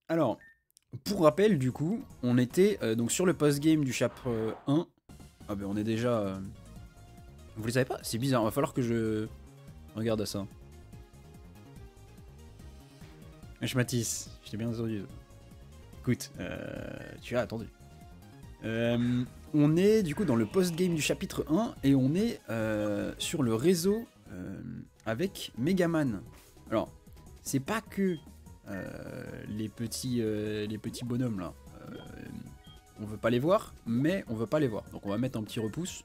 Alors, pour rappel, du coup, on était donc sur le post-game du chapitre 1. Ah ben on est déjà... Vous le savez pas? C'est bizarre, va falloir que je regarde ça. Je Matisse, je t'ai bien entendu. Écoute, tu as attendu. On est du coup dans le post-game du chapitre 1 et on est sur le réseau avec Megaman. Alors, c'est pas que les petits bonhommes là. On veut pas les voir, mais on veut pas les voir. Donc on va mettre un petit repousse,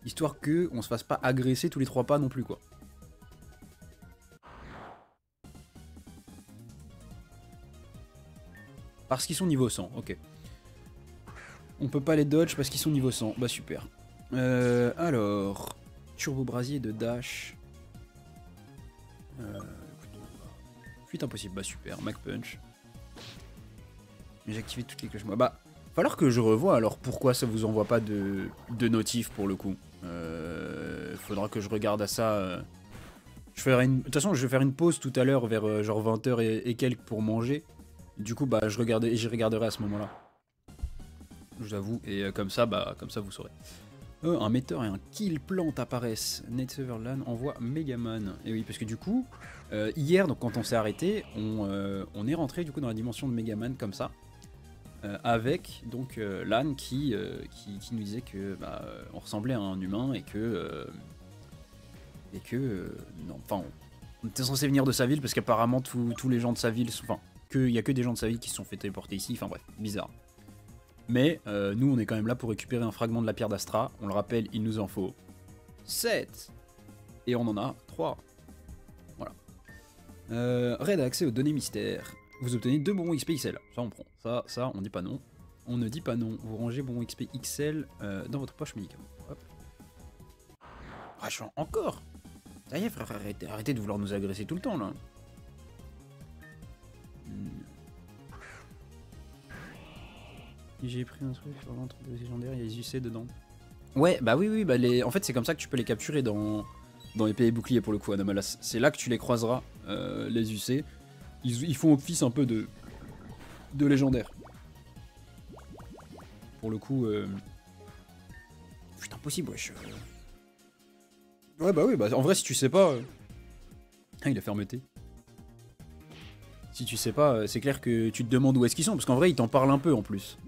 histoire que on se fasse pas agresser tous les 3 pas non plus quoi. Parce qu'ils sont niveau 100, ok. On peut pas les dodge parce qu'ils sont niveau 100, bah super. Alors, turbo brasier de dash. Fuite impossible, bah super, Mac Punch. J'ai activé toutes les cloches. Bah, falloir que je revoie alors pourquoi ça vous envoie pas de notif pour le coup. Faudra que je regarde à ça. De toute façon, je vais faire une pause tout à l'heure vers genre 20h et quelques pour manger. Du coup, bah, j'y regarderai à ce moment-là. Je vous avoue, et comme ça, vous saurez. Un metteur et un kill plant apparaissent. Nate Sutherland envoie Megaman. Et oui, parce que du coup, hier, donc quand on s'est arrêté, on est rentré du coup dans la dimension de Megaman comme ça. Avec donc Lan qui nous disait que on ressemblait à un humain et que non, enfin on était censé venir de sa ville parce qu'apparemment tous les gens de sa ville, enfin il y a que des gens de sa ville qui se sont fait téléporter ici, enfin bref, bizarre. Mais nous on est quand même là pour récupérer un fragment de la pierre d'Astra, on le rappelle, il nous en faut 7 et on en a 3. Voilà. Raid a accès aux données mystères. Vous obtenez 2 bonbons XP XL. Ça on prend. Ça on dit pas non. On ne dit pas non. Vous rangez bonbons XP XL dans votre poche médicament. Hop. Ah, encore. Ça y est frère, arrêtez de vouloir nous agresser tout le temps là. J'ai pris un truc sur l'entre deux légendaires, il y a les UC dedans. Ouais, bah oui, bah en fait c'est comme ça que tu peux les capturer dans épée et bouclier pour le coup, Anomalas. C'est là que tu les croiseras, les UC. Ils font office un peu de légendaire. Pour le coup... Putain, impossible, wesh. Ouais, bah oui, bah en vrai, si tu sais pas... Ah, il a fermeté. Si tu sais pas, c'est clair que tu te demandes où est-ce qu'ils sont, parce qu'en vrai, il t'en parle un peu en plus.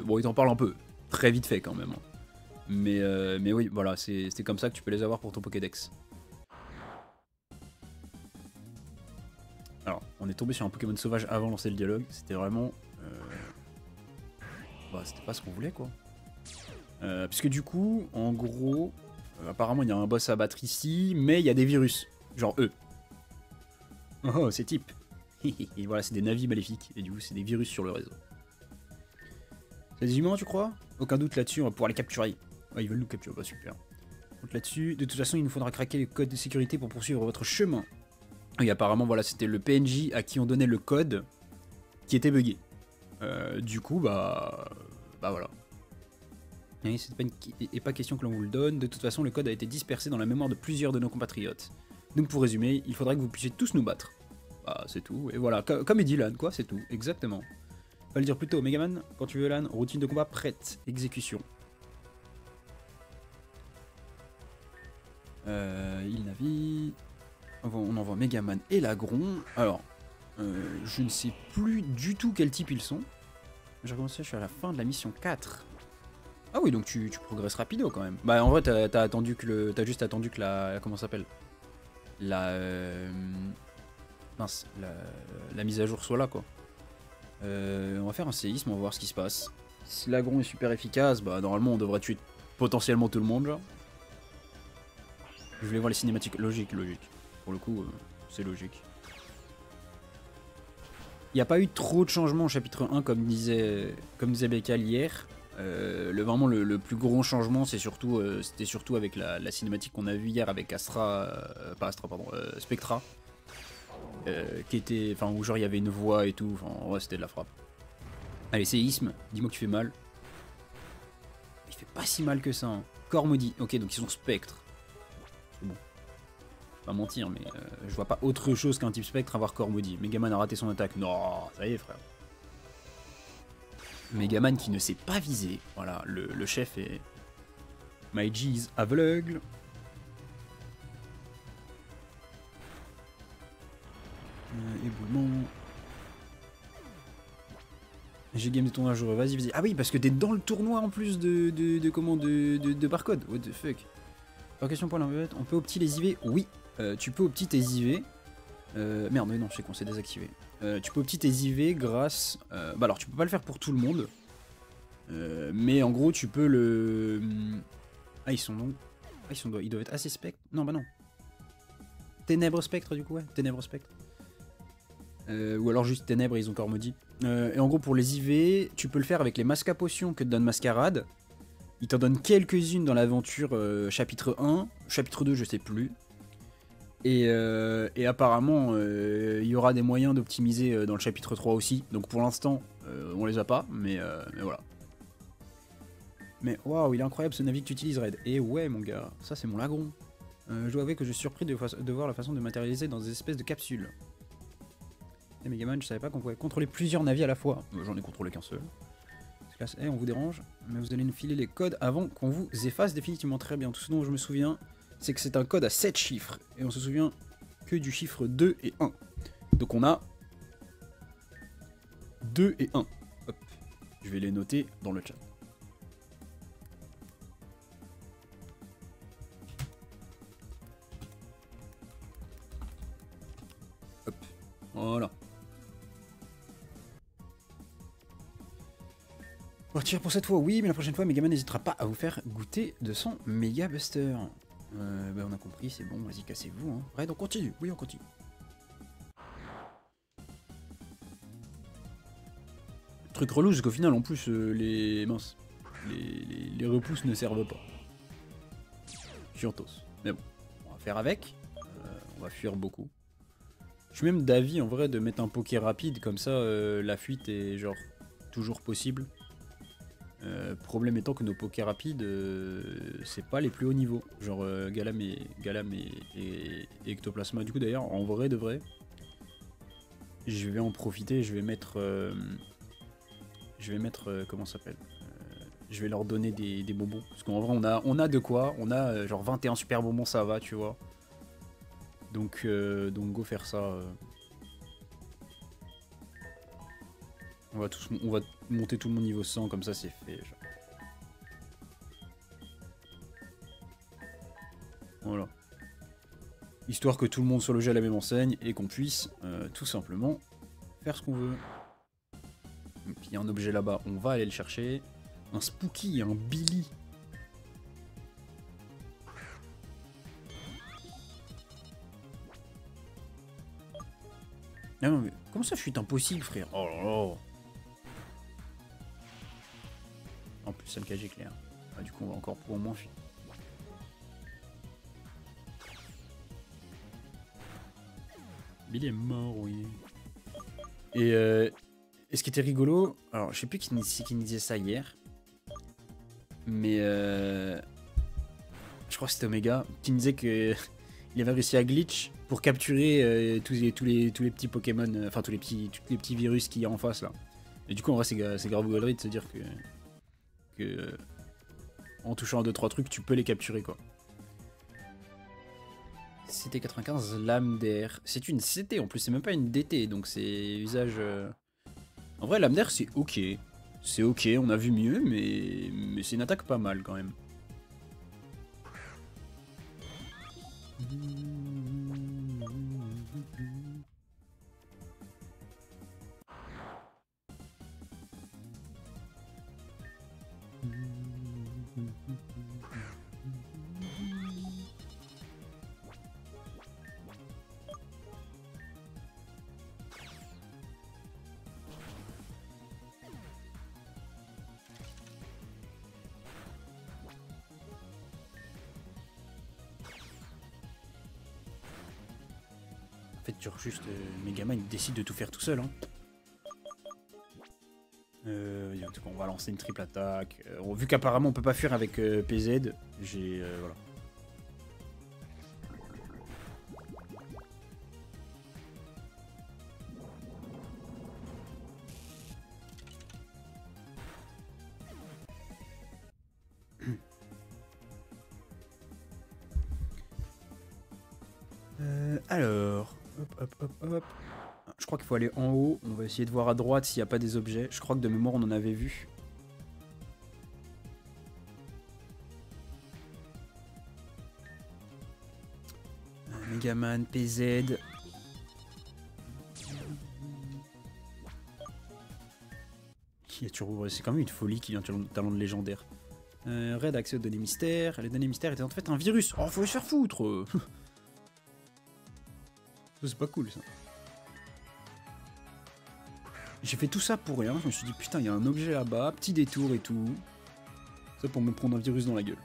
Bon, il t'en parle un peu. Très vite fait quand même. Mais oui, voilà, c'est comme ça que tu peux les avoir pour ton Pokédex. Alors, on est tombé sur un Pokémon sauvage avant de lancer le dialogue. C'était vraiment... Bah, c'était pas ce qu'on voulait, quoi. Puisque du coup, en gros... apparemment, il y a un boss à battre ici, mais il y a des virus. Genre eux. Oh, c'est type. Et voilà, c'est des navis maléfiques. Et du coup, c'est des virus sur le réseau. C'est des humains, tu crois? Aucun doute là-dessus, on va pouvoir les capturer. Ah, ils veulent nous capturer, bah super. Donc là-dessus, de toute façon, il nous faudra craquer les codes de sécurité pour poursuivre votre chemin. Et apparemment, voilà, c'était le PNJ à qui on donnait le code qui était buggé. Du coup, bah voilà. Et c'est pas question que l'on vous le donne. De toute façon, le code a été dispersé dans la mémoire de plusieurs de nos compatriotes. Donc pour résumer, il faudra que vous puissiez tous nous battre. Bah c'est tout. Et voilà, comme il dit Lan, quoi, c'est tout. Exactement. Va le dire plus tôt, Megaman, quand tu veux Lan, routine de combat prête, exécution. Il navigue. On envoie Megaman et Lagron. Alors, je ne sais plus du tout quel type ils sont. J'ai recommencé, je suis à la fin de la mission 4. Ah oui, donc tu progresses rapido quand même. Bah en vrai, t'as juste attendu que la... Comment ça s'appelle? Mince, la mise à jour soit là, quoi. On va faire un séisme, on va voir ce qui se passe. Si l'agron est super efficace, bah normalement on devrait tuer potentiellement tout le monde, genre. Je voulais voir les cinématiques. Logique. Pour le coup, c'est logique. Il n'y a pas eu trop de changements au chapitre 1, comme disait Bekal hier. Vraiment le plus gros changement, c'était surtout avec la cinématique qu'on a vue hier avec Spectra. Qui était, enfin, où genre il y avait une voix et tout, enfin ouais, c'était de la frappe. Allez, séisme, dis-moi que tu fais mal. Il fait pas si mal que ça, hein. Corps maudit, ok, donc ils sont spectres. C'est bon. Pas mentir, mais je vois pas autre chose qu'un type spectre avoir corps maudit. Megaman a raté son attaque. Non, ça y est, frère. Megaman qui ne sait pas viser. Voilà, le chef est... My G's aveugle. Éboulement. J'ai game des tournois, vas-y, vas-y. Ah oui, parce que t'es dans le tournoi en plus de barcode. What the fuck. Alors, question pour l'invite, on peut opti les IV? Oui, tu peux opti tes IV. Merde, mais non, je sais qu'on s'est désactivé. Tu peux opti tes IV grâce... bah alors, tu peux pas le faire pour tout le monde. Mais en gros, tu peux le... Ah, ils sont donc... Ah, ils doivent être assez spectres. Non, bah non. Ténèbres spectres, du coup, ouais. Ténèbres spectres. Ou alors juste ténèbres, ils ont encore maudit. Et en gros, pour les IV, tu peux le faire avec les masques à potions que te donne Mascarade. Il t'en donne quelques-unes dans l'aventure chapitre 1. Chapitre 2, je sais plus. Et apparemment, il y aura des moyens d'optimiser dans le chapitre 3 aussi. Donc pour l'instant, on les a pas, mais voilà. Mais waouh, il est incroyable ce navire que tu utilises, Red. Et ouais, mon gars, ça c'est mon lagron. Je dois avouer que je suis surpris de voir la façon de matérialiser dans des espèces de capsules. Et Megaman, je savais pas qu'on pouvait contrôler plusieurs navires à la fois. J'en ai contrôlé qu'un seul. Classe A, on vous dérange, mais vous allez nous filer les codes avant qu'on vous efface définitivement. Très bien. Tout ce dont je me souviens, c'est que c'est un code à 7 chiffres. Et on se souvient que du chiffre 2 et 1. Donc on a 2 et 1. Hop. Je vais les noter dans le chat. Hop. Voilà. Partir pour cette fois, oui, mais la prochaine fois, Megaman n'hésitera pas à vous faire goûter de son Mega Buster. Bah on a compris, c'est bon, vas-y, cassez-vous. Hein. Ouais, donc continue, oui, on continue. Le truc relou, c'est qu'au final, en plus, les repousses ne servent pas. Chiantos. Mais bon, on va faire avec. On va fuir beaucoup. Je suis même d'avis, en vrai, de mettre un poké rapide, comme ça, la fuite est, genre, toujours possible. Problème étant que nos pokés rapides, c'est pas les plus hauts niveaux. Genre Galam et Ectoplasma. Du coup, d'ailleurs, en vrai de vrai, je vais en profiter. Je vais mettre. Comment ça s'appelle je vais leur donner des bonbons. Parce qu'en vrai, on a de quoi. On a genre 21 super bonbons, ça va, tu vois. Donc go faire ça. On va monter tout le monde niveau 100, comme ça c'est fait. Genre. Voilà. Histoire que tout le monde soit logé à la même enseigne et qu'on puisse tout simplement faire ce qu'on veut. Et puis il y a un objet là-bas, on va aller le chercher. Un Spooky, un Billy. Non mais comment ça fuite impossible, frère? Oh là là. En plus ça me cache éclair. Ah, du coup on va encore pour au moins fuir. Billy est mort, oui. Et ce qui était rigolo, alors je sais plus qui me disait ça hier, mais je crois que c'était Omega qui me disait que il avait réussi à glitch pour capturer tous les petits Pokémon, enfin tous les petits virus qu'il y a en face là. Et du coup en vrai c'est grave gaulerie de se dire que en touchant 2-3 trucs tu peux les capturer quoi. CT 95 lame d'air. C'est une CT en plus, c'est même pas une DT, donc c'est usage. En vrai, lame d'air c'est ok. C'est ok, on a vu mieux, mais c'est une attaque pas mal quand même. En fait, genre juste Megaman il décide de tout faire tout seul. Hein. On va lancer une triple attaque. Vu qu'apparemment on peut pas fuir avec PZ, j'ai voilà. Alors, hop. Je crois qu'il faut aller en haut. On va essayer de voir à droite s'il n'y a pas des objets. Je crois que de mémoire, on en avait vu. Megaman, PZ. C'est quand même une folie qu'il y ait un talent de légendaire. Red a accès aux données mystères. Les données mystères étaient en fait un virus. Oh, faut les faire foutre. C'est pas cool ça. J'ai fait tout ça pour rien. Je me suis dit putain, il y a un objet là-bas, petit détour et tout. Ça pour me prendre un virus dans la gueule.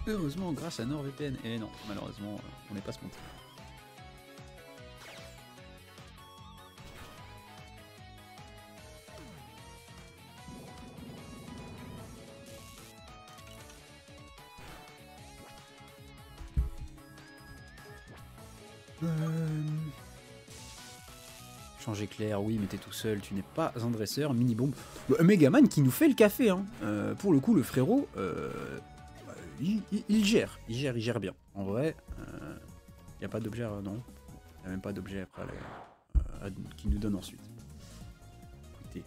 Heureusement, grâce à NordVPN. Et non, malheureusement, on n'est pas sponsor. Changer clair, oui, mais t'es tout seul, tu n'es pas un dresseur, mini-bombe. Megaman qui nous fait le café, hein. Pour le coup, le frérot, il gère bien. En vrai, il n'y a pas d'objet, non. Il n'y a même pas d'objet après qui nous donne ensuite. Écoutez.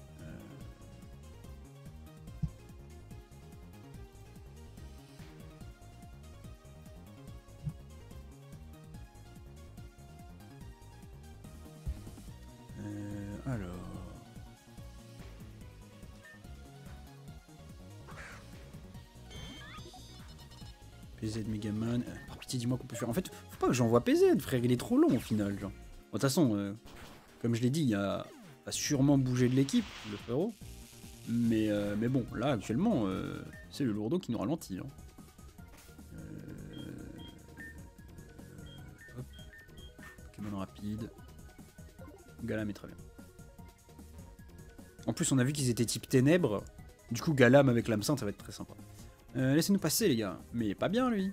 Alors. PZ Megaman. Par pitié, dis-moi qu'on peut faire. En fait, faut pas que j'envoie PZ, frère, il est trop long au final. Genre. Bon, de toute façon, comme je l'ai dit, il a sûrement bougé de l'équipe, le frérot. Mais bon, là, actuellement, c'est le lourdeau qui nous ralentit. Hein. Hop. Pokémon rapide. Galam est très bien. En plus, on a vu qu'ils étaient type ténèbres. Du coup, Galam avec l'âme-sainte, ça va être très sympa. Laissez-nous passer, les gars. Mais il est pas bien, lui.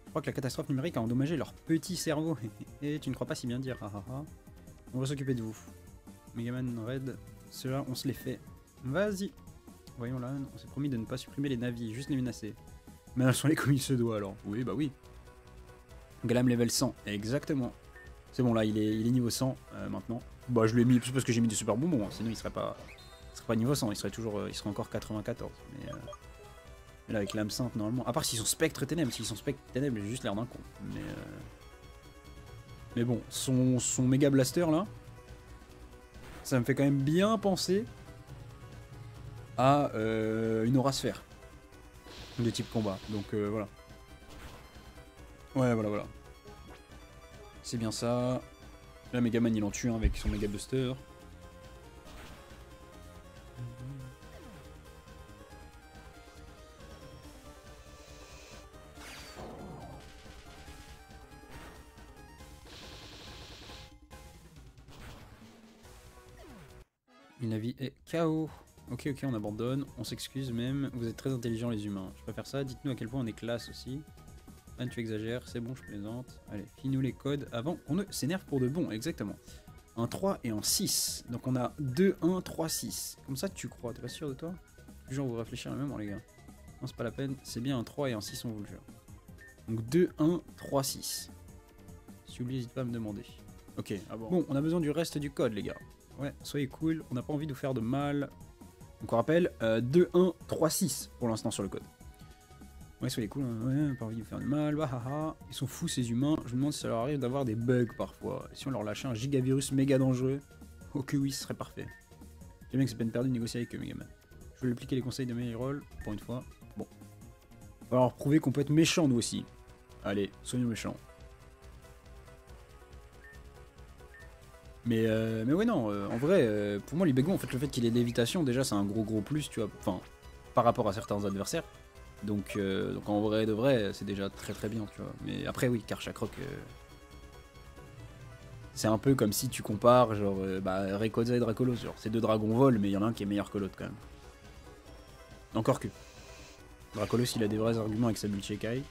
Je crois que la catastrophe numérique a endommagé leur petit cerveau. Et tu ne crois pas si bien dire. On va s'occuper de vous. Megaman, Red, ceux-là, on se les fait. Vas-y. Voyons là, on s'est promis de ne pas supprimer les navis, juste les menacer. Mais elles sont les comme il se doit, alors. Oui, bah oui. Galam level 100, exactement. C'est bon, là, il est niveau 100 maintenant. Bah, je lui ai mis, parce que j'ai mis des super bonbons, hein. Sinon il serait pas niveau 100, il serait encore 94. Mais là, avec l'âme sainte, normalement. À part s'ils sont spectres et ténèbres, s'ils sont spectres et ténèbres, j'ai juste l'air d'un con. Mais bon, son méga blaster là, ça me fait quand même bien penser à une aura sphère de type combat. Donc voilà. Ouais, voilà. C'est bien ça. Là, Megaman il en tue un avec son méga buster. La vie est KO. Ok, on abandonne. On s'excuse même. Vous êtes très intelligents les humains. Je préfère ça. Dites-nous à quel point on est classe aussi. Ah, tu exagères. C'est bon, je plaisante. Allez, finis-nous les codes avant qu'on ne s'énerve pour de bon. Exactement. Un 3 et un 6. Donc on a 2, 1, 3, 6. Comme ça tu crois. T'es pas sûr de toi? Genre vous réfléchir même, les gars. Non, c'est pas la peine. C'est bien un 3 et un 6, on vous le jure. Donc 2, 1, 3, 6. Si vous oubliez, n'hésitez pas à me demander. Ok, bon, on a besoin du reste du code, les gars. Ouais, soyez cool, on n'a pas envie de vous faire de mal. Donc on rappelle, 2, 1, 3, 6 pour l'instant sur le code. Ouais, soyez cool, hein. Ouais, on n'a pas envie de vous faire de mal, bah, ils sont fous ces humains, je me demande si ça leur arrive d'avoir des bugs parfois. Et si on leur lâchait un gigavirus méga dangereux, oh que oui, ce serait parfait. J'aime bien que c'est peine perdue de négocier avec eux, Megaman. Je vais appliquer les conseils de Meryroll, pour une fois. Bon. On va leur prouver qu'on peut être méchants nous aussi. Allez, soyons méchants. Mais ouais, non, en vrai, pour moi, l'Ibego, en fait, le fait qu'il ait de l'évitation, déjà, c'est un gros plus, tu vois, enfin, par rapport à certains adversaires. Donc en vrai de vrai, c'est déjà très bien, tu vois. Mais après, oui, Karchakrok, c'est un peu comme si tu compares, genre, Rayquaza et Dracolos, genre, c'est deux dragons vol, mais il y en a un qui est meilleur que l'autre, quand même. Encore que. Dracolos, il a des vrais arguments avec sa Bulchekai.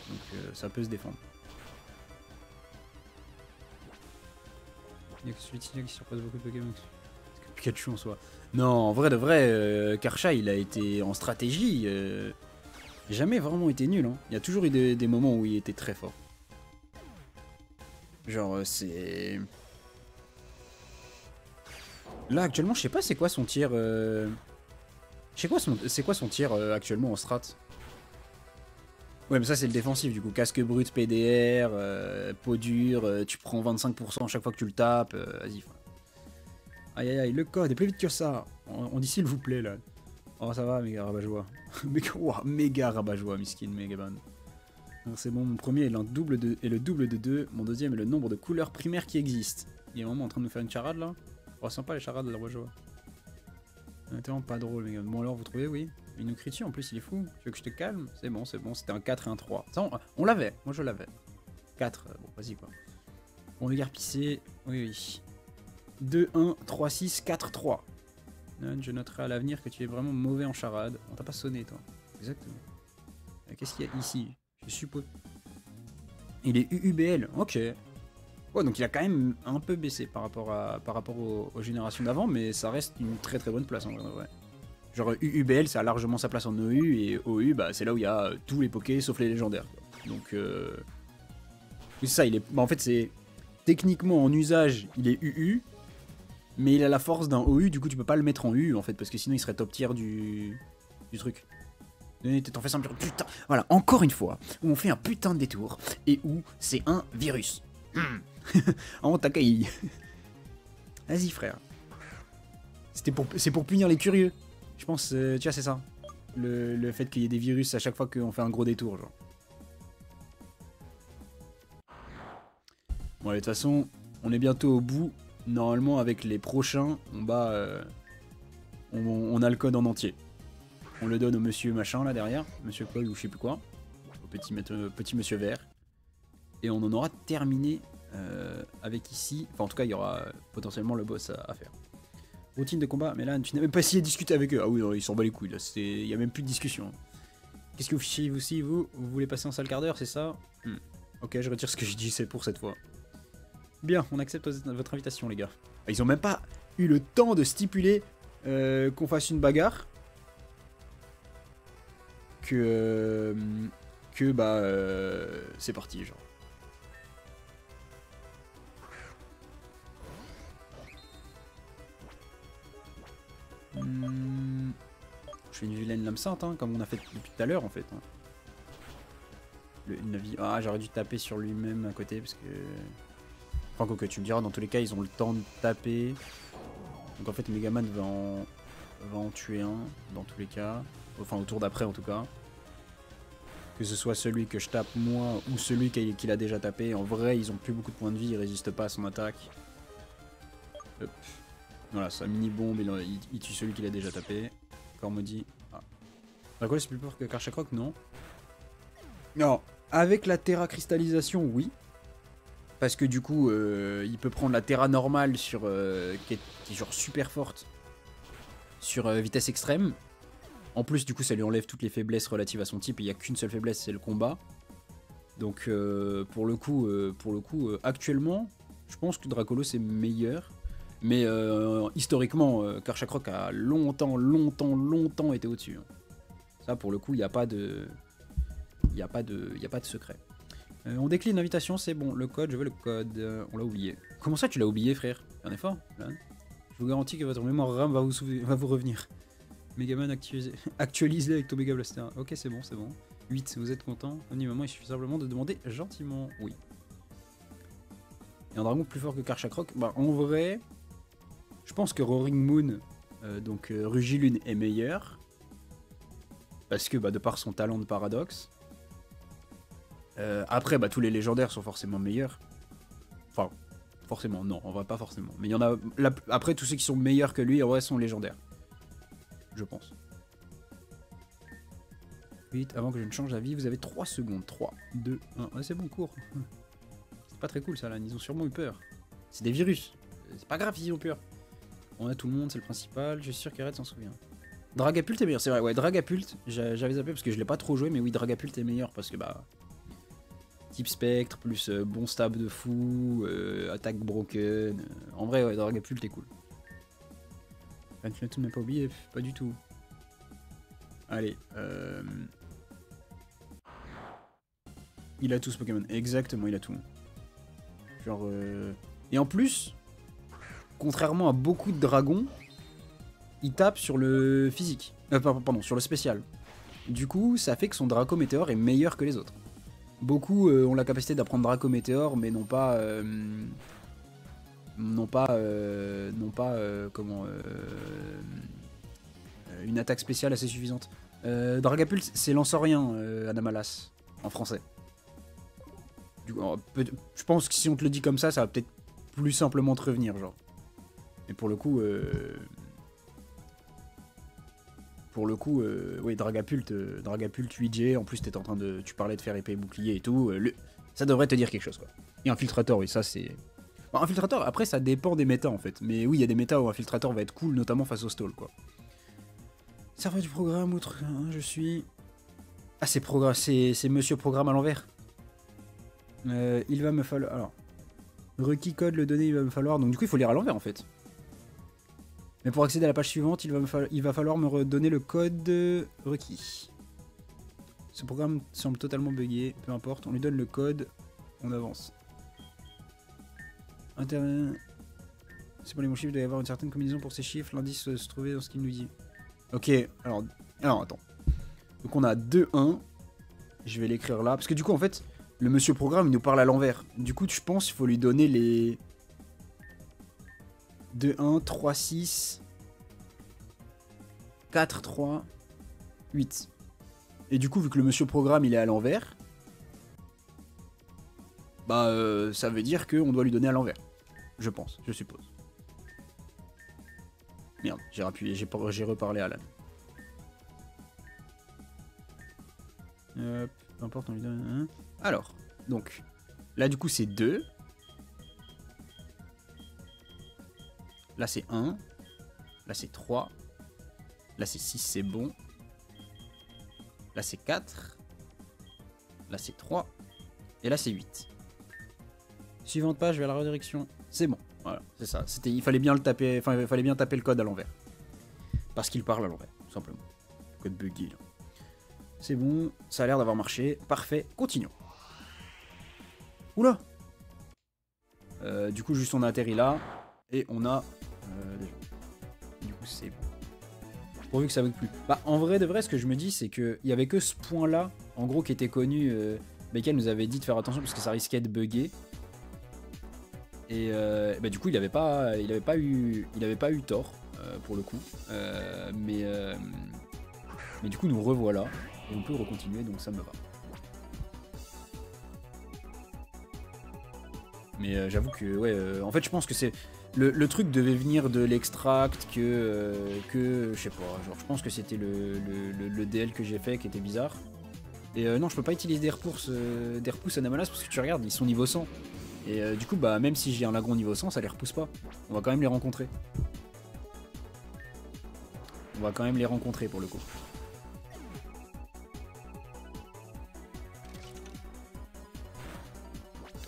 Donc ça peut se défendre. Il y a que celui-ci qui surpasse beaucoup de Pokémon. Parce que Pikachu en soi. Non, en vrai de vrai, Karcha il a été en stratégie. Jamais vraiment été nul. Hein. Il y a toujours eu des moments où il était très fort. Genre, c'est. Là actuellement, je sais pas c'est quoi son tir. Je sais quoi c'est quoi son tir actuellement en strat. Ouais, mais ça c'est le défensif du coup. Casque brut, PDR, peau dure, tu prends 25% à chaque fois que tu le tapes. Vas-y. Aïe aïe aïe, le code est plus vite que ça. On dit s'il vous plaît là. Oh ça va, méga rabat-joie. Méga rabat-joie, miskin Megaman. C'est bon, mon premier est le double de 2. Mon deuxième est le nombre de couleurs primaires qui existent. Il est vraiment en train de nous faire une charade là. Oh, sympa les charades de la rabat-joie. Tellement pas drôle, Megaman. Bon alors, vous trouvez, oui. Il nous crie dessus, en plus il est fou. Tu veux que je te calme? C'est bon, c'était un 4 et un 3. Ça, on l'avait, moi je l'avais. 4, bon, vas-y quoi. Bon, les garpissés, oui, oui. 2, 1, 3, 6, 4, 3. Je noterai à l'avenir que tu es vraiment mauvais en charade. On t'a pas sonné, toi. Exactement. Qu'est-ce qu'il y a ici? Je suppose. Il est UUBL, ok. Ouais, donc il a quand même un peu baissé par rapport aux générations d'avant, mais ça reste une très très bonne place en vrai. Ouais. Genre UUBL, ça a largement sa place en OU, et OU, bah, c'est là où il y a tous les pokés sauf les légendaires. Quoi. Donc, c'est ça, il est. Bah, en fait, c'est. Techniquement, en usage, il est UU, mais il a la force d'un OU, du coup, tu peux pas le mettre en U en fait, parce que sinon il serait top tier du truc. T'en fais simple, putain. Voilà, encore une fois, où on fait un putain de détour, et où c'est un virus. En Takai. Vas-y, frère. C'est pour punir les curieux. Je pense, tu vois, c'est ça. Le fait qu'il y ait des virus à chaque fois qu'on fait un gros détour, genre. Bon, allez, de toute façon, on est bientôt au bout. Normalement, avec les prochains, on a le code en entier. On le donne au monsieur machin, là, derrière. Monsieur Cloud ou je sais plus quoi. Au petit monsieur vert. Et on en aura terminé avec ici. Enfin, en tout cas, il y aura potentiellement le boss à faire. Routine de combat, mais là, tu n'as même pas essayé de discuter avec eux. Ah oui, non, ils s'en bat les couilles, là. Il n'y a même plus de discussion. Qu'est-ce que vous fichez aussi, vous voulez passer en salle quart d'heure, c'est ça? Ok, je retire ce que j'ai dit, c'est pour cette fois. Bien, on accepte votre invitation, les gars. Ils ont même pas eu le temps de stipuler qu'on fasse une bagarre. C'est parti, genre. Je fais une vilaine lame sainte, hein, comme on a fait depuis tout à l'heure en fait. Hein. Ah, j'aurais dû taper sur lui-même à côté parce que. Enfin, quoi que tu me diras, dans tous les cas, ils ont le temps de taper. Donc en fait, Megaman va en tuer un, dans tous les cas. Enfin, au tour d'après en tout cas. Que ce soit celui que je tape moi ou celui qu'il a déjà tapé. En vrai, ils ont plus beaucoup de points de vie, ils résistent pas à son attaque. Hop. Voilà, sa mini-bombe, il tue celui qu'il a déjà tapé. Encore maudit. Ah. Draco, c'est plus fort que Karchakrok, non? Non, avec la Terra cristallisation, oui. Parce que du coup, il peut prendre la Terra normale qui est genre super forte sur vitesse extrême. En plus, du coup, ça lui enlève toutes les faiblesses relatives à son type. Et il n'y a qu'une seule faiblesse, c'est le combat. Donc, pour le coup, actuellement, je pense que Dracolo c'est meilleur. Mais historiquement, Karchakrok a longtemps été au-dessus. Ça, pour le coup, il n'y a pas de secret. On décline l'invitation, c'est bon. Le code, je veux le code. On l'a oublié. Comment ça, tu l'as oublié, frère? Fais un effort, là. Je vous garantis que votre mémoire RAM va vous revenir. Megaman actualisé avec ton Mega Blaster. Ok, c'est bon, c'est bon. 8, vous êtes content? Au moment, il suffit simplement de demander gentiment. Oui. Et un dragon plus fort que Karchakrok? Bah, en vrai, je pense que Roaring Moon, donc Rugilune, est meilleur. Parce que, bah, de par son talent de paradoxe. Après, bah, tous les légendaires sont forcément meilleurs. Enfin, forcément, non, en vrai, pas forcément. Mais il y en a. Après, tous ceux qui sont meilleurs que lui, en vrai, sont légendaires. Je pense. 8, avant que je ne change d'avis, vous avez 3 secondes. 3, 2, 1. Ouais, c'est bon, cours. C'est pas très cool ça là, ils ont sûrement eu peur. C'est des virus. C'est pas grave, ils ont peur. On a tout le monde, c'est le principal. Je suis sûr qu'Ared s'en souvient. Dragapult est meilleur, c'est vrai. Ouais, Dragapult, j'avais zappé parce que je l'ai pas trop joué, mais oui, Dragapult est meilleur parce que bah. Type spectre, plus bon stab de fou, attaque broken. En vrai, ouais, Dragapult est cool. Tu ne m'as pas oublié, pas du tout. Allez, il a tout ce Pokémon, exactement, il a tout. Genre, et en plus, contrairement à beaucoup de dragons, il tape sur le physique. Pardon, sur le spécial. Du coup, ça fait que son Draco Météore est meilleur que les autres. Beaucoup ont la capacité d'apprendre Draco Météore, mais n'ont pas... une attaque spéciale assez suffisante. Dragapult, c'est Lansorien, Adamalas, en français. Du coup, je pense que si on te le dit comme ça va peut-être plus simplement te revenir, genre. Mais pour le coup... oui, Dragapult 8G, en plus tu parlais de faire épée et bouclier et tout, ça devrait te dire quelque chose, quoi. Et Infiltrator, oui, ça c'est... Bon, Infiltrator, après ça dépend des méta en fait, mais oui, il y a des méta où Infiltrator va être cool, notamment face au stall, quoi. Serveur du programme, outre, hein, je suis... Ah, c'est Monsieur Programme à l'envers. Il va me falloir... Alors, requis code, le donner, il va me falloir... Donc du coup, il faut lire à l'envers en fait. Mais pour accéder à la page suivante, il va falloir me redonner le code requis. Ce programme semble totalement buggé, peu importe, on lui donne le code, on avance. C'est pour les bons chiffres, il doit y avoir une certaine combinaison pour ces chiffres, l'indice se trouvait dans ce qu'il nous dit. Ok, alors attends. Donc on a 2-1, je vais l'écrire là, parce que du coup en fait, le monsieur programme il nous parle à l'envers. Du coup je pense qu'il faut lui donner les... 2-1, 3-6, 4-3, 8. Et du coup, vu que le monsieur programme il est à l'envers, bah ça veut dire qu'on doit lui donner à l'envers. Je pense, je suppose. Merde, j'ai rappuyé, j'ai reparlé à Alan. Peu importe, on lui donne un. Alors, donc, là du coup c'est 2. Là c'est 1. Là c'est 3. Là c'est 6, c'est bon. Là c'est 4. Là c'est 3. Et là c'est 8. Suivante page vers la redirection. C'est bon. Voilà, c'est ça. Il fallait bien le taper. Enfin, il fallait bien taper le code à l'envers. Parce qu'il parle à l'envers, tout simplement. Code buggy là. C'est bon, ça a l'air d'avoir marché. Parfait, continuons. Oula. Du coup, juste on a atterri là. Et on a... Du coup, c'est bon. Pourvu que ça bug plus. Bah, en vrai de vrai, ce que je me dis, c'est qu'il y avait que ce point-là, en gros, qui était connu. Beckel nous avait dit de faire attention parce que ça risquait de bugger. Et bah, du coup, il avait pas eu tort, pour le coup. Mais du coup, nous revoilà. Et on peut recontinuer, donc ça me va. Mais j'avoue que, ouais, en fait, je pense que c'est... Le truc devait venir de l'extract que je sais pas, genre je pense que c'était le DL que j'ai fait qui était bizarre. Et non, je peux pas utiliser des repousses à Namalas parce que tu regardes, ils sont niveau 100. Et du coup, bah même si j'ai un lagon niveau 100, ça les repousse pas. On va quand même les rencontrer. On va quand même les rencontrer pour le coup.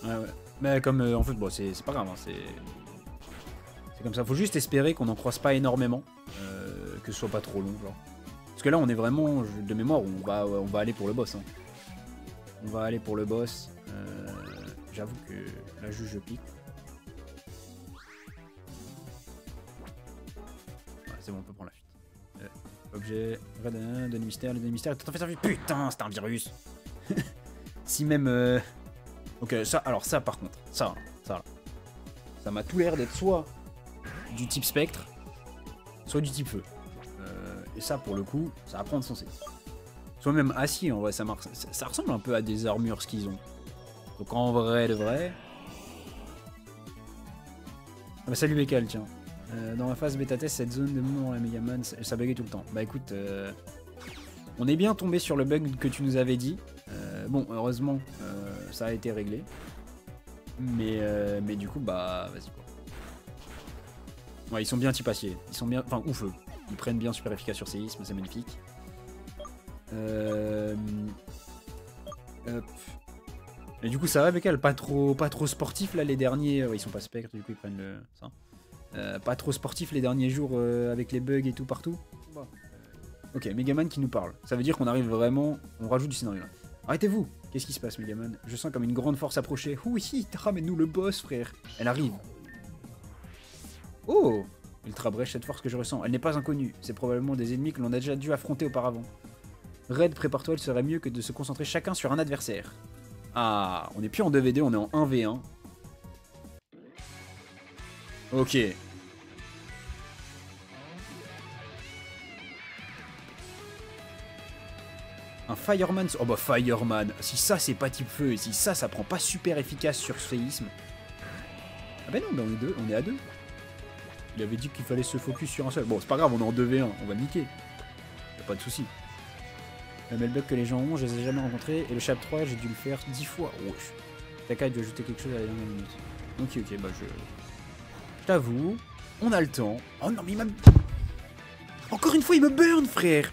Ouais. Mais comme en fait, bon, c'est pas grave, hein, c'est comme ça. Faut juste espérer qu'on n'en croise pas énormément, que ce soit pas trop long, genre. Parce que là, on est vraiment, de mémoire, on va aller pour le boss. Hein. On va aller pour le boss. J'avoue que là, je pique. Ouais, c'est bon, on peut prendre la fuite. Objet, donner mystère, le donner mystère. T'en fais ça, putain, c'est un virus. Si même. Ok, ça, alors ça, par contre, ça m'a tout l'air d'être soit du type spectre, soit du type feu. Et ça, pour le coup, ça va prendre son C. Soit même acier, en vrai, ça ressemble un peu à des armures ce qu'ils ont. Donc en vrai de vrai... Ah bah salut Bekal, tiens. Dans la phase bêta test, cette zone de mouvement dans la Megaman, ça buguait tout le temps. Bah écoute, on est bien tombé sur le bug que tu nous avais dit. Bon, heureusement, ça a été réglé. Mais du coup, bah, vas-y quoi. Ouais, ils sont bien type acier. Ils sont bien... Enfin, ouf. Ils prennent bien super efficace sur séisme, c'est magnifique. Hop. Et du coup, ça va avec elle. Pas trop sportif là, les derniers. Ils sont pas spectres, du coup, ils prennent le... ça. Pas trop sportif les derniers jours avec les bugs et tout partout. Ok, Megaman qui nous parle. Ça veut dire qu'on arrive vraiment... On rajoute du scénario là. Arrêtez-vous. Qu'est-ce qui se passe, Megaman? Je sens comme une grande force approcher. Oui, ramène-nous le boss, frère. Elle arrive. Oh, ultra brèche cette force que je ressens. Elle n'est pas inconnue. C'est probablement des ennemis que l'on a déjà dû affronter auparavant. Red, prépare-toi, il serait mieux que de se concentrer chacun sur un adversaire. Ah, on n'est plus en 2v2, on est en 1v1. Ok. Un Fireman... Oh bah Fireman, si ça c'est pas type feu et si ça prend pas super efficace sur séisme... Ah bah non, mais on est à deux. Il avait dit qu'il fallait se focus sur un seul. Bon, c'est pas grave, on est en 2v1, on va niquer. Y'a pas de soucis. Le bug que les gens ont, je les ai jamais rencontrés. Et le chapitre 3, j'ai dû le faire 10 fois. Oh, Taka a dû ajouter quelque chose à la dernière minute. Ok, bah je t'avoue, on a le temps. Oh non, mais il m'a... Encore une fois, il me burn, frère.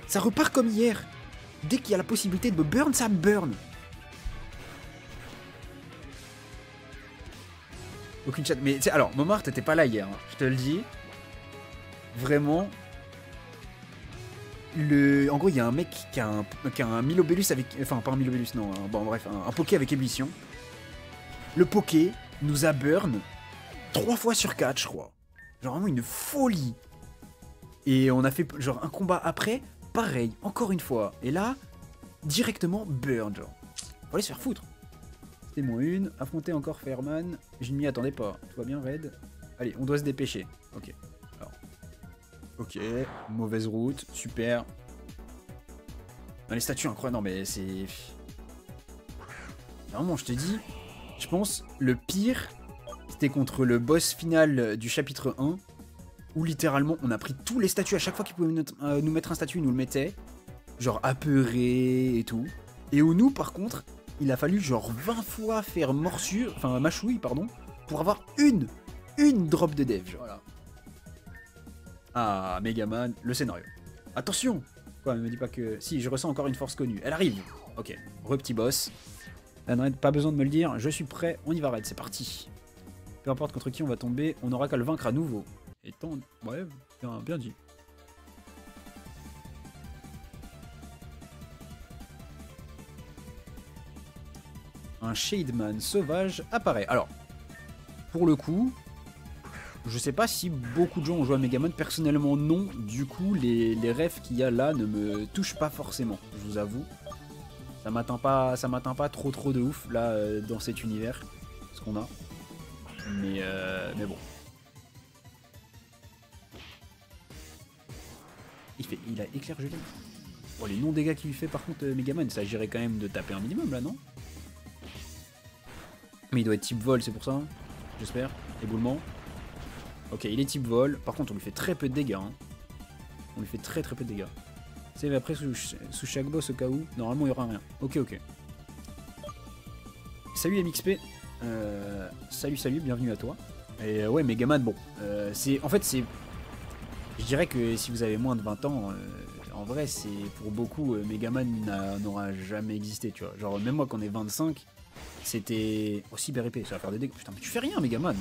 Ça repart comme hier. Dès qu'il y a la possibilité de me burn, ça me burn. Aucune chat. Mais alors, Momar, t'étais pas là hier, hein, je te le dis. Vraiment. En gros, il y a un mec qui a un Milobellus avec... Enfin, pas un Milobellus, non. Bon, bref, un Poké avec ébullition. Le Poké nous a burn 3 fois sur 4, je crois. Genre vraiment une folie. Et on a fait genre un combat après, pareil, encore une fois. Et là, directement burn, genre. Faut aller se faire foutre. C'était mon une. Affronter encore Fireman. Je ne m'y attendais pas. Tout va bien, Red? Allez, on doit se dépêcher. Ok. Alors. Ok. Mauvaise route. Super. Non, les statues incroyables. Non, mais c'est... Vraiment, je te dis... Je pense, le pire, c'était contre le boss final du chapitre 1. Où littéralement, on a pris tous les statues. À chaque fois qu'il pouvait nous mettre un statut, il nous le mettait. Genre apeuré et tout. Et où nous, par contre... Il a fallu genre 20 fois faire morsure, enfin mâchouille, pardon, pour avoir une drop de dev. Genre. Voilà. Ah, Megaman, le scénario. Attention! Quoi, ne me dis pas que... Si, je ressens encore une force connue. Elle arrive! Ok, petit boss. Red, pas besoin de me le dire, je suis prêt, on y va Red, c'est parti. Peu importe contre qui on va tomber, on n'aura qu'à le vaincre à nouveau. Et tant... Ouais, bien dit. Un Shademan sauvage apparaît. Alors, pour le coup, je sais pas si beaucoup de gens ont joué à Megaman. Personnellement, non. Du coup, les refs qu'il y a là ne me touchent pas forcément, je vous avoue. Ça m'atteint pas trop de ouf, là, dans cet univers, ce qu'on a. Mais bon. Il a éclair gelé. Oh, les non-dégâts qu'il lui fait, par contre, Megaman, ça agirait quand même de taper un minimum, là, non? Mais il doit être type vol, c'est pour ça, j'espère. Éboulement. Ok, il est type vol. Par contre, on lui fait très peu de dégâts. Hein. On lui fait très peu de dégâts. Save après sous chaque boss au cas où. Normalement, il n'y aura rien. Ok. Salut MXP. Salut, bienvenue à toi. Et ouais, Megaman, bon. En fait, c'est... Je dirais que si vous avez moins de 20 ans, en vrai, c'est pour beaucoup, Megaman n'aura jamais existé, tu vois. Genre, même moi, quand on est 25... C'était... Oh, cyber épée, ça va faire des dégâts. Putain, mais tu fais rien, Megaman.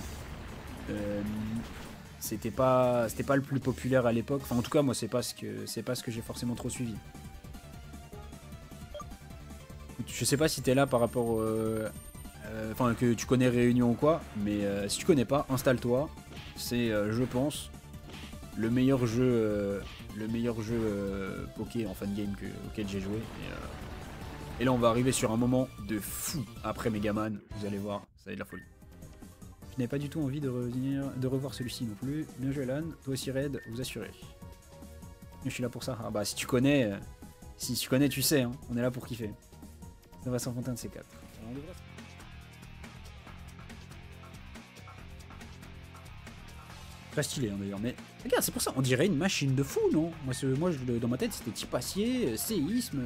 C'était pas le plus populaire à l'époque. Enfin, en tout cas, moi, c'est pas ce que j'ai forcément trop suivi. Je sais pas si t'es là par rapport... Enfin, que tu connais Réunion ou quoi. Mais si tu connais pas, installe-toi. C'est, je pense, le meilleur jeu Poké en fan game auquel j'ai joué. Et là, on va arriver sur un moment de fou après Megaman. Vous allez voir, ça va être de la folie. Je n'avais pas du tout envie de revoir celui-ci non plus. Bien joué, Alan. Toi aussi, Red, vous assurez. Je suis là pour ça. Ah bah, si tu connais, tu sais. Hein. On est là pour kiffer. Ça va s'enfoncer un de ces quatre. Très stylé, hein, d'ailleurs. Mais regarde, c'est pour ça. On dirait une machine de fou, non? Moi, dans ma tête, c'était type acier, séisme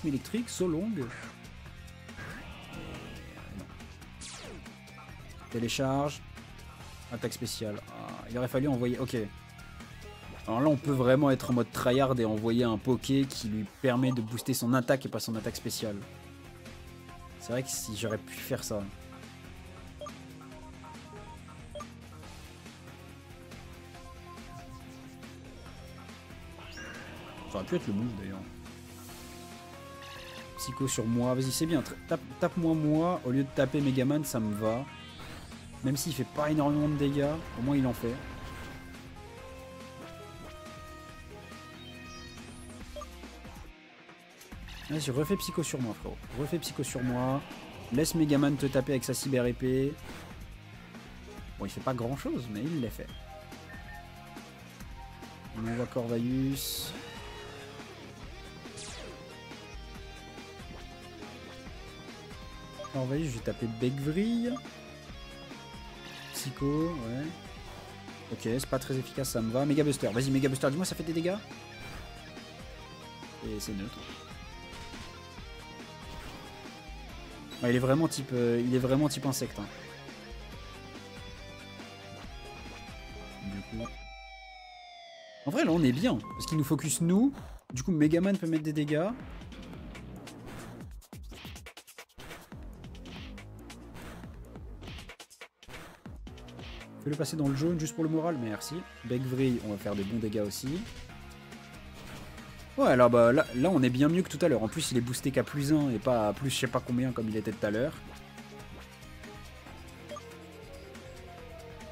électrique, Solong. Télécharge. Attaque spéciale. Ah, il aurait fallu envoyer... Ok. Alors là, on peut vraiment être en mode tryhard et envoyer un Poké qui lui permet de booster son attaque et pas son attaque spéciale. C'est vrai que si j'aurais pu faire ça... Ça aurait pu être le move d'ailleurs. Psycho sur moi, vas-y c'est bien, tape-moi moi, au lieu de taper Megaman ça me va. Même s'il fait pas énormément de dégâts, au moins il en fait. Vas-y refais Psycho sur moi frérot, refais Psycho sur moi. Laisse Megaman te taper avec sa cyber épée. Bon il fait pas grand chose mais il l'a fait. On envoie Corvaius. Corvaius, je vais taper Begvril. Psycho, ouais. Ok, c'est pas très efficace, ça me va. Mega Buster, vas-y Mega Buster, dis-moi ça fait des dégâts. Et c'est neutre. Ouais, il est vraiment type insecte. Hein. Du coup... En vrai là on est bien, parce qu'il nous focus nous. Du coup Megaman peut mettre des dégâts. Fais-le passer dans le jaune juste pour le moral, merci. Begvril, on va faire des bons dégâts aussi. Ouais, alors bah là on est bien mieux que tout à l'heure. En plus il est boosté qu'à +1 et pas à plus je sais pas combien comme il était tout à l'heure.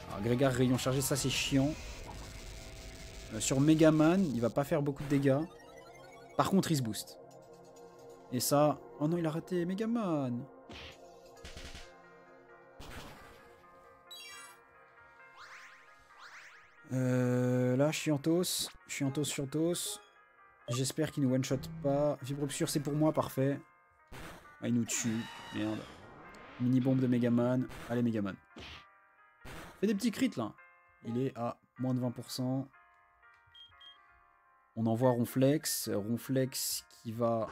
Alors Grégor rayon chargé, ça c'est chiant. Sur Megaman, il va pas faire beaucoup de dégâts. Par contre il se booste. Et ça... Oh non il a raté Megaman. Là, Chiantos. J'espère qu'il nous one-shot pas. Vibropsure, c'est pour moi, parfait. Ah, il nous tue. Merde. Mini-bombe de Megaman. Allez, Megaman. Fais des petits crits, là. Il est à moins de 20%. On envoie Ronflex. Ronflex qui va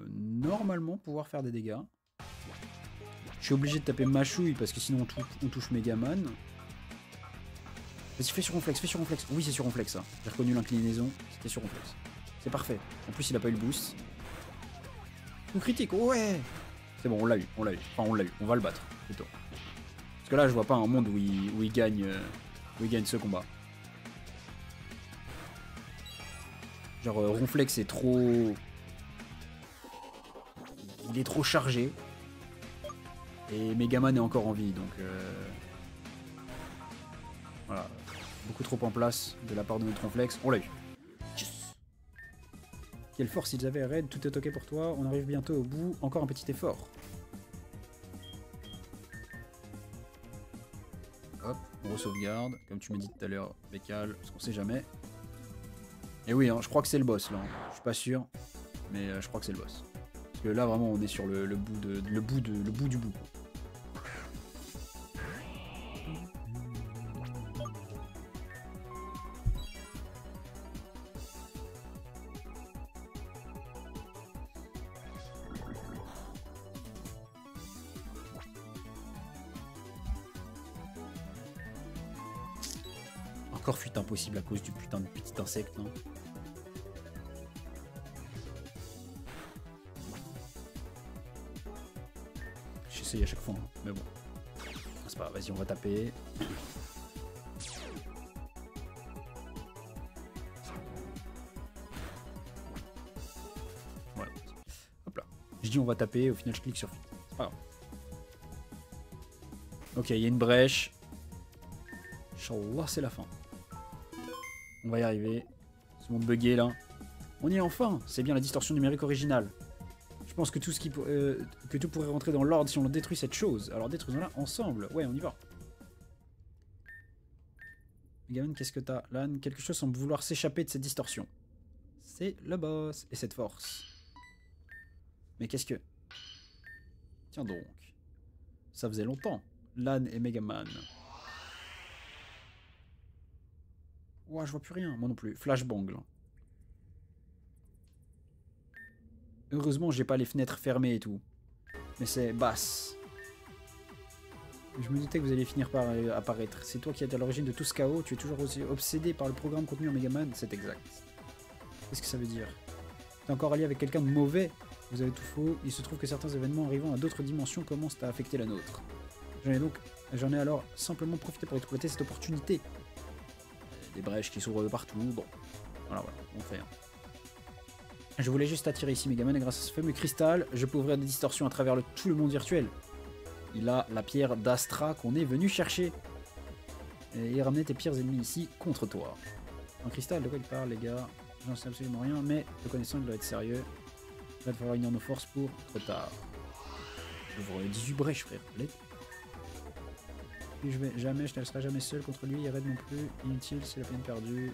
normalement pouvoir faire des dégâts. Je suis obligé de taper Machouille parce que sinon on touche Megaman. Vas-y, fais sur Ronflex, Oui, c'est sur Ronflex, ça. J'ai reconnu l'inclinaison. C'était sur Ronflex. C'est parfait. En plus, il a pas eu le boost. Coup critique, ouais. C'est bon, on l'a eu. Enfin, on l'a eu. On va le battre, plutôt. Parce que là, je vois pas un monde où il gagne ce combat. Genre, Ronflex est trop... Il est trop chargé. Et Megaman est encore en vie, donc... Voilà. Beaucoup trop en place de la part de notre Ronflex. On l'a eu. Yes. Quelle force ils avaient, Red. Tout est ok pour toi. On arrive bientôt au bout. Encore un petit effort. Hop, on re-sauvegarde. Comme tu m'as dit tout à l'heure, Bécal, parce qu'on sait jamais. Et oui, hein, je crois que c'est le boss là. Je suis pas sûr, mais je crois que c'est le boss. Parce que là vraiment on est sur le bout du bout. Encore fuite impossible à cause du putain de petit insecte, non? J'essaye à chaque fois, hein, mais bon. C'est pas grave, vas-y, on va taper. Voilà. Hop là. Je dis on va taper, au final je clique sur fuite. C'est pas grave. Ok, il y a une brèche. Inch'Allah, c'est la fin. On va y arriver. Ce monde bugué là. On y est enfin. C'est bien la distorsion numérique originale. Je pense que tout pourrait rentrer dans l'ordre si on détruit cette chose. Alors détruisons-la ensemble. Ouais, on y va. Megaman, qu'est-ce que t'as? Là, quelque chose semble vouloir s'échapper de cette distorsion. C'est le boss. Et cette force. Mais qu'est-ce que... Tiens donc. Ça faisait longtemps. Lan et Megaman. Ouah, je vois plus rien. Moi non plus. Flashbang là. Heureusement, j'ai pas les fenêtres fermées et tout. Mais c'est basse. Je me doutais que vous alliez finir par apparaître. C'est toi qui es à l'origine de tout ce chaos. Tu es toujours aussi obsédé par le programme contenu en Megaman. C'est exact. Qu'est-ce que ça veut dire? T'es encore allié avec quelqu'un de mauvais? Vous avez tout faux. Il se trouve que certains événements arrivant à d'autres dimensions commencent à affecter la nôtre. J'en ai alors simplement profité pour exploiter cette opportunité. Des brèches qui s'ouvrent de partout. Bon. Voilà, on fait. Hein. Je voulais juste attirer ici Megaman et grâce à ce fameux cristal, je peux ouvrir des distorsions à travers tout le monde virtuel. Il a la pierre d'Astra qu'on est venu chercher. Et ramener tes pires ennemis ici contre toi. Un cristal, de quoi il parle les gars? J'en sais absolument rien, mais le connaissant il doit être sérieux. Il va falloir unir nos forces pour trop tard. J'ouvre les 18 brèches frère. Jamais, je ne serai jamais seul contre lui, et Red non plus. Inutile, c'est la peine perdue.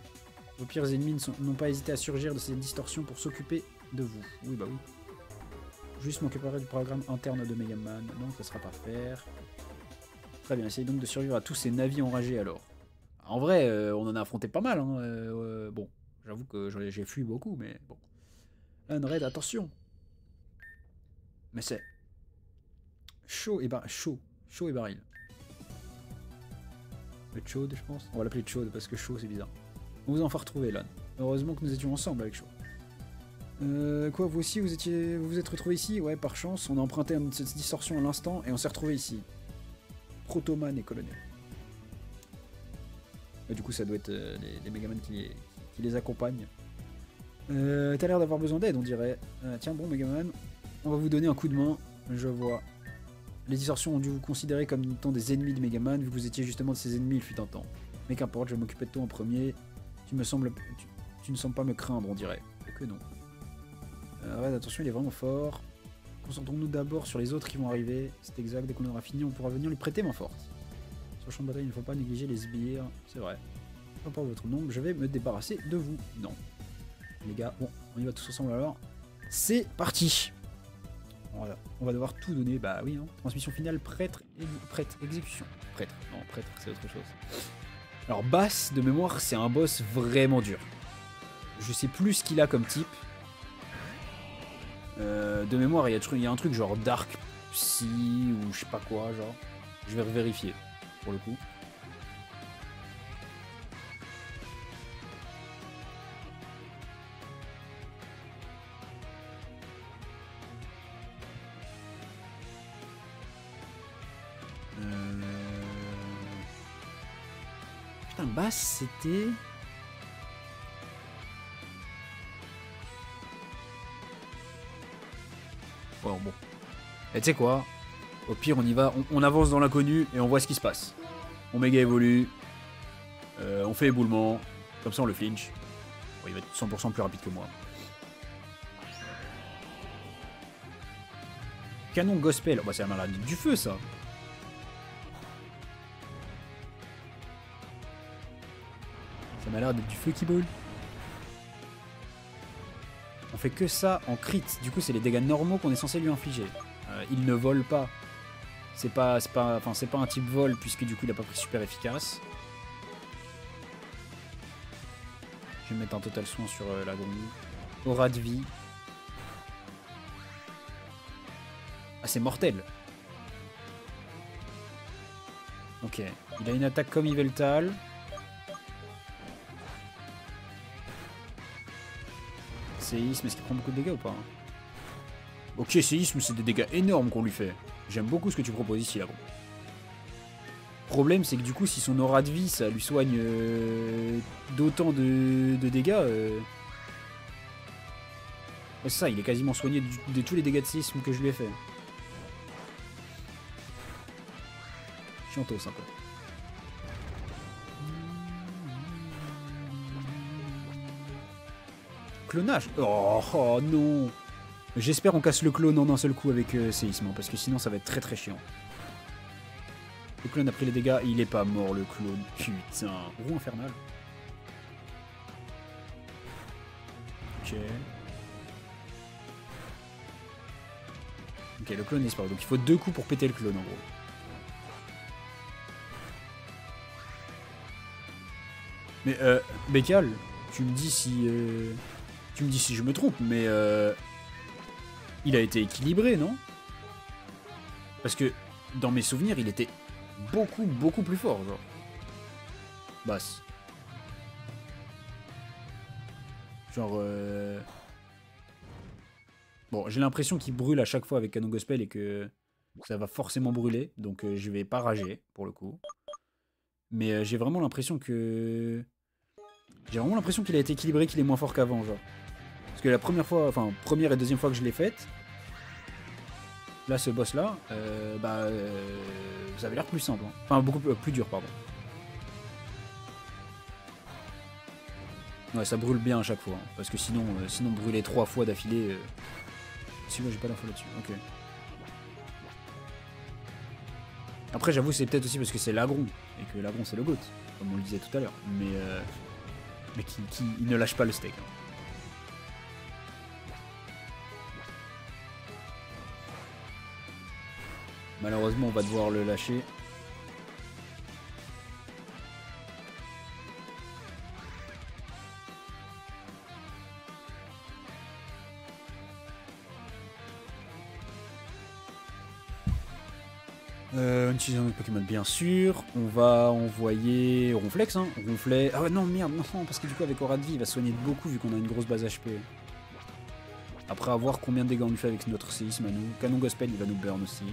Vos pires ennemis n'ont pas hésité à surgir de ces distorsions pour s'occuper de vous. Oui bah oui. Juste m'occuperai du programme interne de Megaman, donc ça sera pas faire. Très bien, essayez donc de survivre à tous ces navis enragés alors. En vrai, on en a affronté pas mal. Hein. Bon, j'avoue que j'ai fui beaucoup, mais bon. Un raid, attention. Mais c'est chaud et baril. Le chaude, je pense. On va l'appeler chaude parce que chaud c'est bizarre. On vous en fait retrouver là. Heureusement que nous étions ensemble avec chaud. Quoi, vous aussi, vous vous êtes retrouvés ici? Ouais, par chance, on a emprunté cette distorsion à l'instant et on s'est retrouvés ici. Protoman et colonel. Et du coup, ça doit être les Megaman qui les accompagnent. T'as l'air d'avoir besoin d'aide, on dirait. Tiens, bon, Megaman, on va vous donner un coup de main. Je vois. Les distorsions ont dû vous considérer comme étant des ennemis de Megaman, vu que vous étiez justement de ces ennemis il fut un temps. Mais qu'importe, je vais m'occuper de toi en premier. Tu ne sembles pas me craindre, on dirait. Que non. Ouais, attention, il est vraiment fort. Concentrons-nous d'abord sur les autres qui vont arriver. C'est exact, dès qu'on aura fini, on pourra venir lui prêter main forte. Sur le champ de bataille, il ne faut pas négliger les sbires. C'est vrai. Peu importe votre nombre, je vais me débarrasser de vous. Non. Les gars, bon, on y va tous ensemble alors. C'est parti. Voilà. On va devoir tout donner. Bah oui, hein. Transmission finale, prêtre, exécution. Prêtre, non, prêtre, c'est autre chose. Alors, Bass, de mémoire, c'est un boss vraiment dur. Je sais plus ce qu'il a comme type. De mémoire, il y a un truc genre Dark Psy ou je sais pas quoi, genre. Je vais vérifier pour le coup. Putain, Bass, c'était... Bon. Et tu sais quoi? Au pire, on y va, on avance dans l'inconnu et on voit ce qui se passe. On méga évolue. On fait éboulement. Comme ça, on le flinch. Bon, il va être 100% plus rapide que moi. Canon gospel. Oh, bah, c'est la maladie du feu, ça. Ça m'a l'air d'être du feu qui brûle. On fait que ça en crit. Du coup, c'est les dégâts normaux qu'on est censé lui infliger. Il ne vole pas. C'est pas un type vol puisque du coup, il a pas pris super efficace. Je vais mettre un total soin sur la grenouille. Aura de vie. Ah, c'est mortel. Ok. Il a une attaque comme Yveltal. Séisme, est-ce qu'il prend beaucoup de dégâts ou pas? Ok, séisme, c'est des dégâts énormes qu'on lui fait. J'aime beaucoup ce que tu proposes ici, là. Bon. Problème, c'est que du coup, si son aura de vie, ça lui soigne d'autant de dégâts... Ouais, c'est ça, il est quasiment soigné de tous les dégâts de séisme que je lui ai fait. Chiantos, un peu. Clonage. Oh non. J'espère on casse le clone en un seul coup avec séisme, parce que sinon ça va être très très chiant. Le clone a pris les dégâts, il est pas mort le clone. Putain. Roue infernale. Ok. Ok, le clone est disparu. Donc il faut 2 coups pour péter le clone en gros. Mais Bécal, tu me dis si je me trompe, mais il a été équilibré, non? Parce que dans mes souvenirs, il était beaucoup plus fort, genre. Basse. Genre Bon, j'ai l'impression qu'il brûle à chaque fois avec Canon Gospel et que ça va forcément brûler, donc je vais pas rager pour le coup. Mais j'ai vraiment l'impression que... J'ai vraiment l'impression qu'il a été équilibré, qu'il est moins fort qu'avant, genre. Parce que la première fois, enfin première et deuxième fois que je l'ai faite, là ce boss là, ça avait l'air plus simple. Hein. Enfin beaucoup plus dur pardon. Ouais ça brûle bien à chaque fois. Hein, parce que sinon brûler 3 fois d'affilée... Si moi j'ai pas d'info là-dessus, ok. Après j'avoue c'est peut-être aussi parce que c'est l'agron, et que l'agron c'est le GOAT, comme on le disait tout à l'heure. Mais qui il ne lâche pas le steak. Hein. Malheureusement, on va devoir le lâcher. On utilise un autre Pokémon, bien sûr. On va envoyer Ronflex. Hein. Ronflex. Ah ouais, non, merde, non, parce que du coup, avec Aura de Vie, il va soigner de beaucoup vu qu'on a une grosse base HP. Après, à voir combien de dégâts on lui fait avec notre séisme à nous. Canon Gospel, il va nous burn aussi.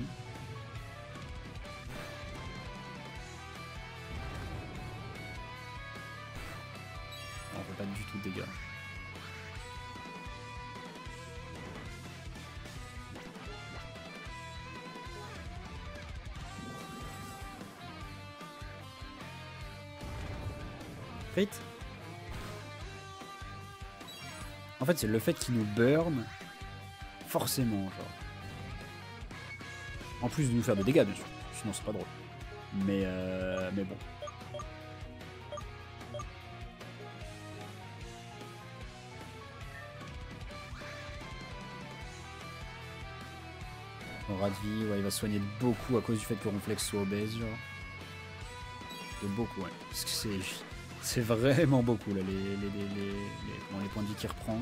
On fait pas du tout de dégâts. Crit. En fait, c'est le fait qu'il nous burn. Forcément, genre. En plus de nous faire des dégâts, bien sûr. Sinon, c'est pas drôle. Mais bon. Aura de vie, ouais, il va soigner de beaucoup à cause du fait que Ronflex soit obèse, genre. De beaucoup, ouais. Parce que c'est vraiment beaucoup, là, les points de vie qu'il reprend.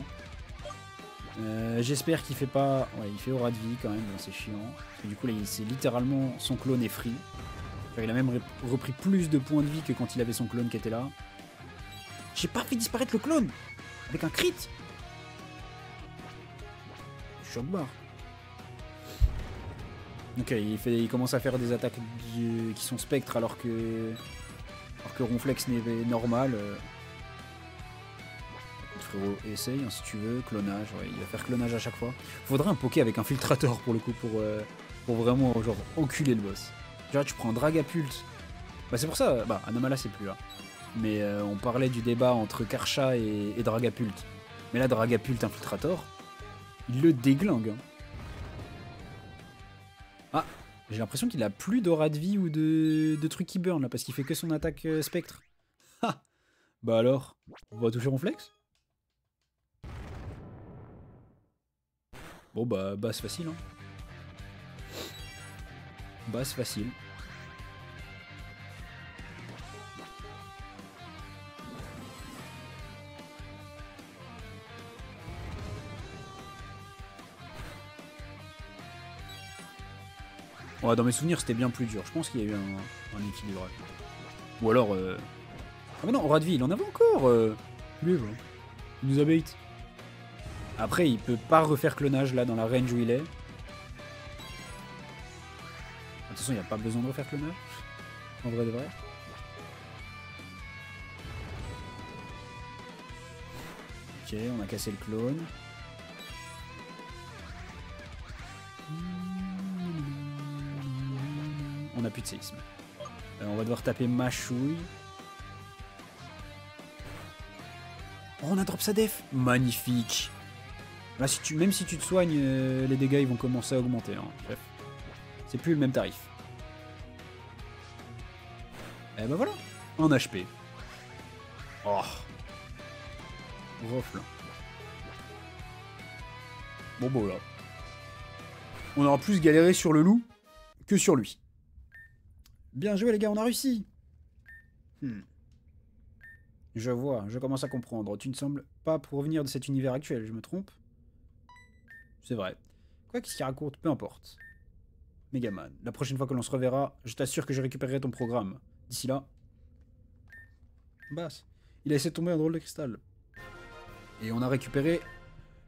J'espère qu'il fait pas... Ouais, il fait Aura de vie, quand même, bon, c'est chiant. Parce que du coup, là, c'est littéralement son clone est free. Enfin, il a même repris plus de points de vie que quand il avait son clone qui était là. J'ai pas fait disparaître le clone avec un crit. Choc barre. Ok, il commence à faire des attaques qui sont spectres alors que Ronflex n'est normal. Frérot, essaye hein, si tu veux, clonage, ouais, il va faire clonage à chaque fois. Faudrait un poké avec infiltrator pour le coup, pour vraiment genre enculer le boss. Genre tu prends un Dragapult. Bah c'est pour ça, bah Anomala c'est plus là. Mais on parlait du débat entre Karcha et Dragapult. Mais là Dragapult infiltrator, il le déglingue. Hein. Ah, j'ai l'impression qu'il a plus d'aura de vie ou de trucs qui burn là, parce qu'il fait que son attaque spectre. Ha. Bah alors, on va toucher Ronflex. Bon bah base facile hein. Base facile. Ouais, dans mes souvenirs c'était bien plus dur. Je pense qu'il y a eu un équilibrage. Ou alors... Ah mais non, Aura de vie, il en avait encore lui, voilà. Il nous a bait. Après, il peut pas refaire clonage là dans la range où il est. De toute façon, il n'y a pas besoin de refaire clonage. En vrai de vrai. Ok, on a cassé le clone. On a plus de séisme. On va devoir taper Machouille. Oh, on a drop sa def. Magnifique. Là, même si tu te soignes, les dégâts ils vont commencer à augmenter. Hein. Bref. C'est plus le même tarif. Et ben voilà. En HP. Oh. Rofle. Bon, là. On aura plus galéré sur le loup que sur lui. Bien joué les gars, on a réussi. Je vois, je commence à comprendre. Tu ne sembles pas provenir de cet univers actuel, je me trompe? C'est vrai. Quoi qu'est-ce qu'il raconte, peu importe. Megaman, la prochaine fois que l'on se reverra, je t'assure que je récupérerai ton programme. D'ici là... Basse. Il a laissé tomber un drôle de cristal. Et on a récupéré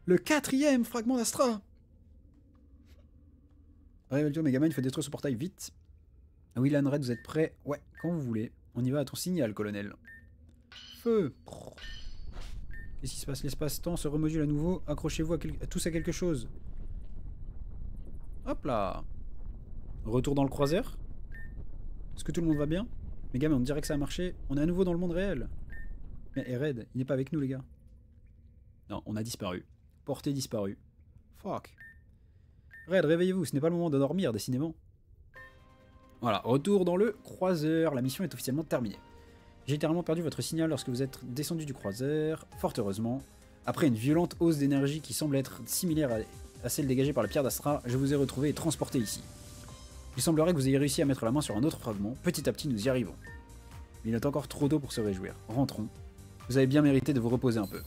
le 4e fragment d'Astra. Révèle-toi Megaman, il faut détruire ce portail vite. Ah oui, Lanred, vous êtes prêts? Ouais, quand vous voulez. On y va à ton signal, colonel. Feu. Qu'est-ce qui se passe? L'espace-temps se remodule à nouveau. Accrochez-vous à tous à quelque chose. Hop là. Retour dans le croiseur. Est-ce que tout le monde va bien? Mais gars, mais on dirait que ça a marché. On est à nouveau dans le monde réel. Mais Red, il n'est pas avec nous les gars. Non, on a disparu. Portée disparue. Fuck. Red, réveillez-vous, ce n'est pas le moment de dormir, décidément. Voilà, retour dans le croiseur. La mission est officiellement terminée. J'ai littéralement perdu votre signal lorsque vous êtes descendu du croiseur. Fort heureusement. Après une violente hausse d'énergie qui semble être similaire à celle dégagée par la pierre d'Astra, je vous ai retrouvé et transporté ici. Il semblerait que vous ayez réussi à mettre la main sur un autre fragment. Petit à petit, nous y arrivons. Mais il est encore trop tôt pour se réjouir. Rentrons. Vous avez bien mérité de vous reposer un peu.